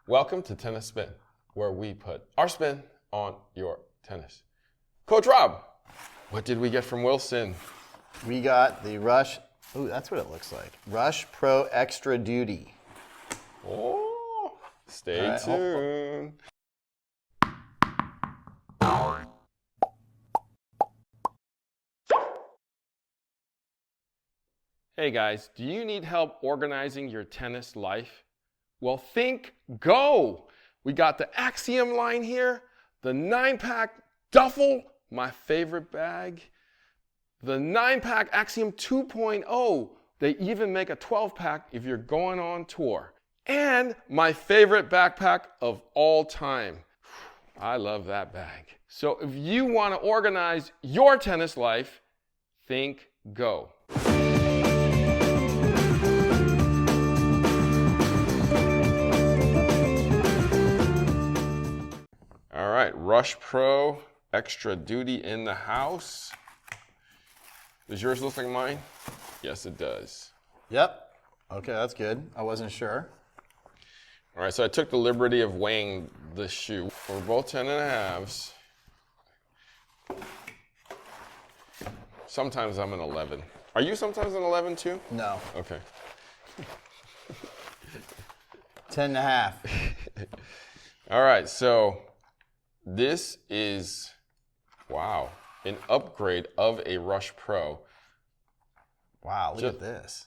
Welcome to Tennis Spin, where we put our spin on your tennis. Coach Rob, what did we get from Wilson? We got the Rush, ooh, that's what it looks like. Rush Pro Extra Duty. Oh, stay tuned. Hey guys, do you need help organizing your tennis life? Well, think Go. We got the Axiom line here, the 9-pack duffel, my favorite bag, the 9-pack Axiom 2.0. They even make a 12-pack if you're going on tour. And my favorite backpack of all time. I love that bag. So if you want to organize your tennis life, think Go. All right, Rush Pro Extra Duty in the house. Does yours look like mine? Yes, it does. Yep. Okay, that's good. I wasn't sure. All right, so I took the liberty of weighing the shoe. We're both 10.5s. Sometimes I'm an 11. Are you sometimes an 11 too? No. Okay. 10.5. All right, so this is, wow, an upgrade of a Rush Pro. Wow, look at this.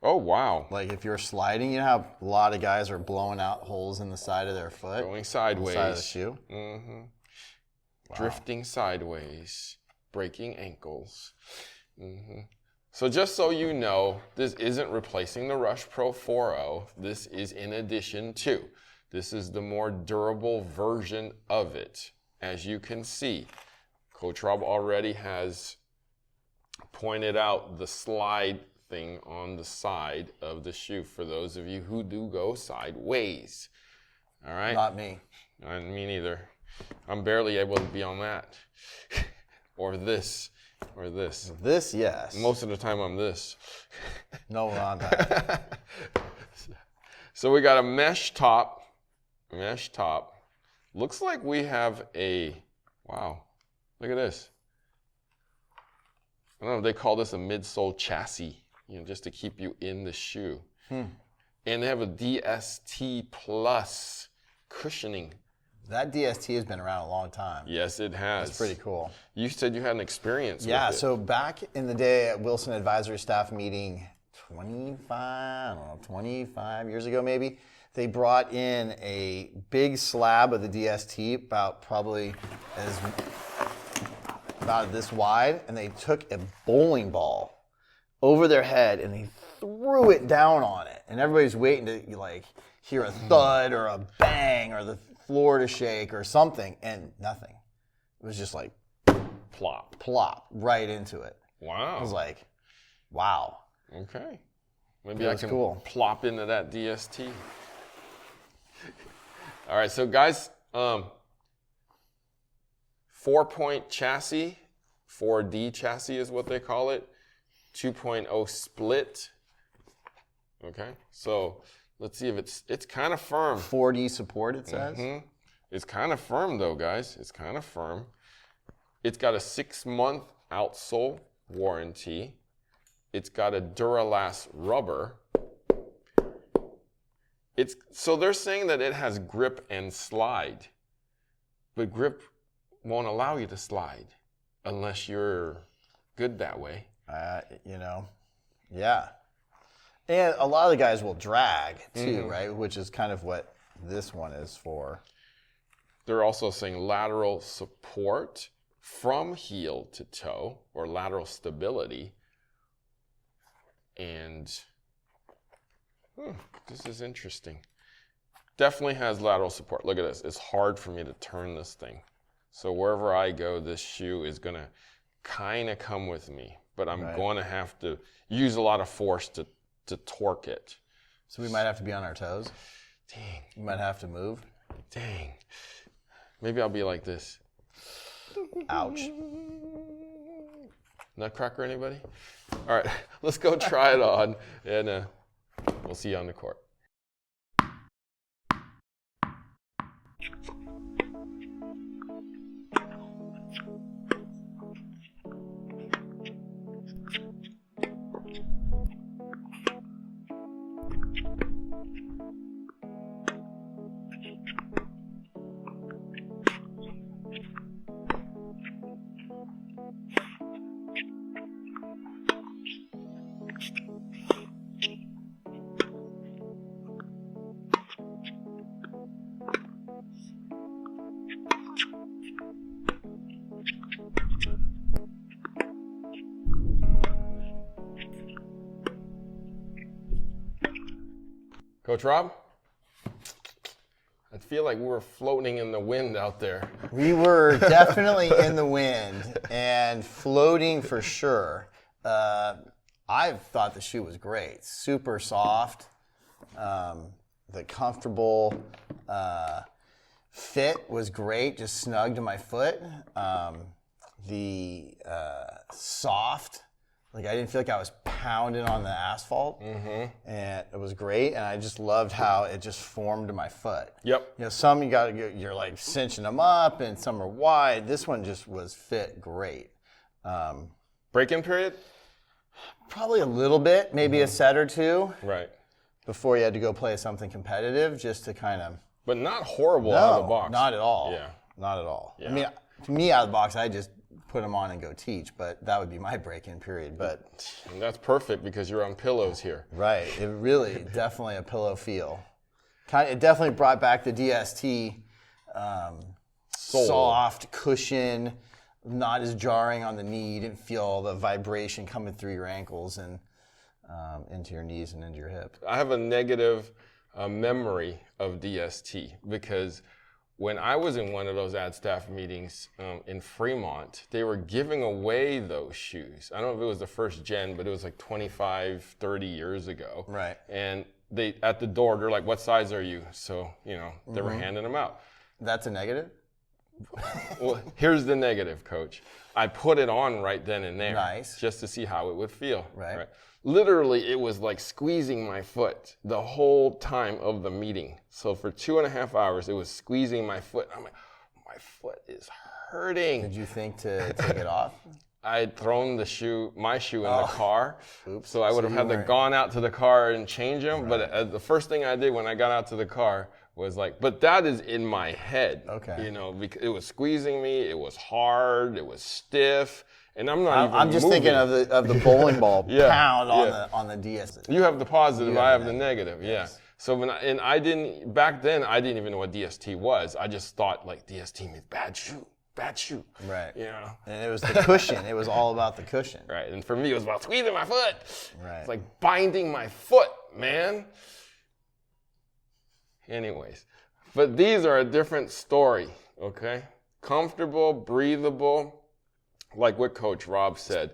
Oh, wow. Like if you're sliding, you know how a lot of guys are blowing out holes in the side of their foot? Going sideways. On the side of the shoe? Mm-hmm. Wow. Drifting sideways. Breaking ankles. Mm-hmm. So just so you know, this isn't replacing the Rush Pro 4.0. This is in addition to. This is the more durable version of it. As you can see, Coach Rob already has pointed out the slide thing on the side of the shoe for those of you who do go sideways. All right? Not me. Me neither. I'm barely able to be on that. Or this. Or this. This, yes. Most of the time I'm this. No, on that. So we got a mesh top. Mesh top. Looks like we have a, wow, look at this. I don't know if they call this a midsole chassis, you know, just to keep you in the shoe. And they have a DST plus cushioning. That DST has been around a long time. Yes, it has. That's pretty cool. You said you had an experience with it. Yeah, so back in the day at Wilson Advisory Staff meeting 25 years ago maybe, they brought in a big slab of the DST about this wide, and they took a bowling ball over their head and they threw it down on it. And everybody's waiting to like hear a thud or a bang or the floor to shake or something, and nothing. It was just like plop right into it. Wow. I was like, wow. Okay. Maybe I can plop into that DST. All right, so guys, 4-point chassis, 4D chassis is what they call it, 2.0 split. Okay, so let's see if it's kind of firm. 4D support, it says. It's kind of firm though, guys. It's kind of firm. It's got a 6-month outsole warranty. It's got a Duralast rubber. So they're saying that it has grip and slide, but grip won't allow you to slide unless you're good that way. You know, yeah. And a lot of the guys will drag too, right? Which is kind of what this one is for. They're also saying lateral support from heel to toe, or lateral stability. And this is interesting. Definitely has lateral support. Look at this. It's hard for me to turn this thing. So wherever I go, this shoe is going to kind of come with me. But I'm going to have to use a lot of force to torque it. So we might have to be on our toes. Dang. We might have to move. Dang. Maybe I'll be like this. Ouch. Nutcracker, anybody? All right, let's go try it on, and we'll see you on the court. Coach Rob, I feel like we were floating in the wind out there. We were definitely in the wind and floating for sure. I thought the shoe was great. Super soft. The comfortable fit was great, just snug to my foot. The soft, like I didn't feel like I was pounding on the asphalt, and it was great. And I just loved how it just formed to my foot. Yep. You know, some you're like cinching them up, and some are wide. This one just was fit great. Break-in period? Probably a little bit, maybe a set or two. Right. Before you had to go play something competitive, just to kind of. But not horrible out of the box. Not at all. Yeah. Not at all. Yeah. I mean, to me, out of the box, I just put them on and go teach, but that would be my break-in period. But and that's perfect because you're on pillows here. right, it really definitely a pillow feel. It definitely brought back the DST soft cushion, not as jarring on the knee. You didn't feel the vibration coming through your ankles and into your knees and into your hip. I have a negative memory of DST because when I was in one of those ad staff meetings in Fremont, they were giving away those shoes. I don't know if it was the first gen, but it was like 25, 30 years ago. Right. And they at the door, they're like, what size are you? So, you know, they were handing them out. That's a negative? Well, here's the negative, Coach. I put it on right then and there. Nice. Just to see how it would feel. Right. Literally, it was like squeezing my foot the whole time of the meeting. So for 2.5 hours, it was squeezing my foot. I'm like, my foot is hurting. Did you think to take it off? I'd thrown my shoe in the car. Oops. So I would have had to gone out to the car and change them. Right. But the first thing I did when I got out to the car was like, but that is in my head. Okay. You know, because it was squeezing me. It was hard. It was stiff. And I'm not even I'm just moving. thinking of the bowling ball pound on the DS. You have the positive, You I have have the the negative. Yes. Yeah. So back then I didn't even know what DST was. I just thought like DST means bad shoe. Right. You know. And it was the cushion. It was all about the cushion. Right. And for me, it was about squeezing my foot. Right. It's like binding my foot, man. Anyways, but these are a different story. Okay. Comfortable, breathable. Like what Coach Rob said.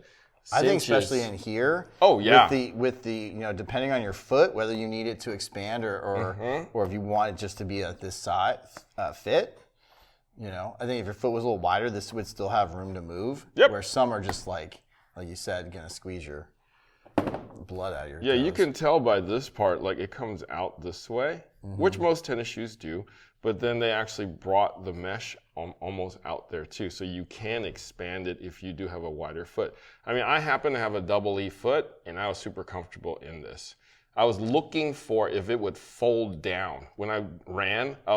I think cinches. especially in here. Oh yeah. With the you know, depending on your foot, whether you need it to expand or if you want it just to be at this size fit. You know, I think if your foot was a little wider, this would still have room to move. Yep. Where some are just like you said, gonna squeeze your blood out of your Yeah, toes. you can tell by this part, like it comes out this way, which most tennis shoes do, but then they actually brought the mesh almost out there too, so you can expand it if you do have a wider foot. I mean, I happen to have a double E foot, and I was super comfortable in this. I was looking for if it would fold down. When I ran, I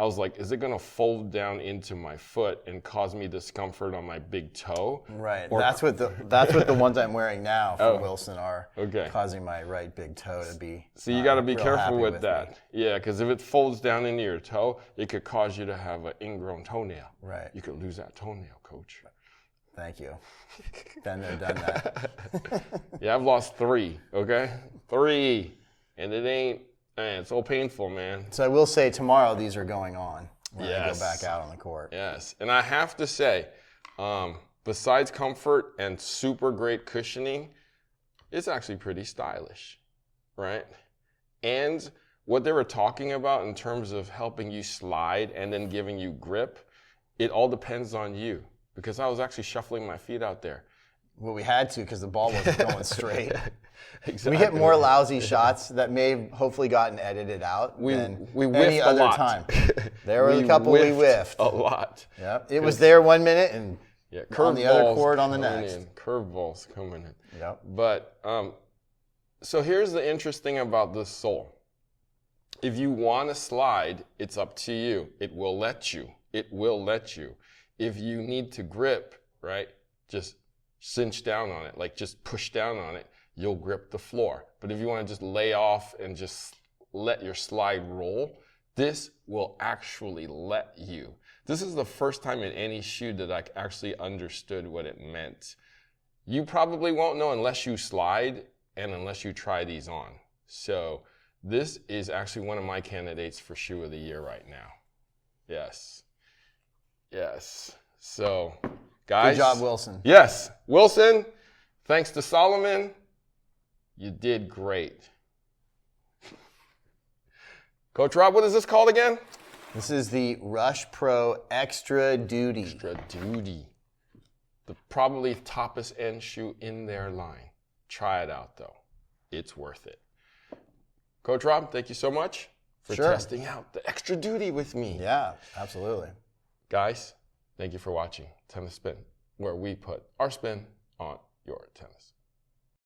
was like, is it gonna fold down into my foot and cause me discomfort on my big toe? Right. Or- That's what the ones I'm wearing now from Wilson are causing my right big toe to be. So you got to be real careful happy with that. me. Yeah, because if it folds down into your toe, it could cause you to have an ingrown toenail. Right. You could lose that toenail, Coach. Thank you. Been there, done that. Yeah, I've lost 3, okay? 3. And it ain't, man, it's so painful, man. So I will say tomorrow these are going on when I Yes. go back out on the court. Yes. And I have to say, besides comfort and super great cushioning, it's actually pretty stylish, right? And what they were talking about in terms of helping you slide and then giving you grip, it all depends on you. Because I was actually shuffling my feet out there. Well, we had to because the ball wasn't going straight. Exactly. We hit more lousy shots that may have hopefully gotten edited out than we any whiffed other a lot. time. There were a couple we whiffed. A lot. Yep. It was there 1 minute and on the other curveballs court on the coming next. in, curveballs coming in. Yep. But so here's the interesting about this sole. If you want to slide, it's up to you. It will let you. It will let you. If you need to grip, right, just cinch down on it, like just push down on it, you'll grip the floor. But if you want to just lay off and just let your slide roll, this will actually let you. This is the first time in any shoe that I actually understood what it meant. You probably won't know unless you slide and unless you try these on. So this is actually one of my candidates for shoe of the year right now. Yes. Yes. So, guys. Good job, Wilson. Yes. Wilson, thanks to Solomon, you did great. Coach Rob, what is this called again? This is the Rush Pro Extra Duty. Extra Duty. The probably toppest end shoe in their line. Try it out, though. It's worth it. Coach Rob, thank you so much for testing out the Extra Duty with me. Yeah, absolutely. Guys, thank you for watching Tennis Spin, where we put our spin on your tennis.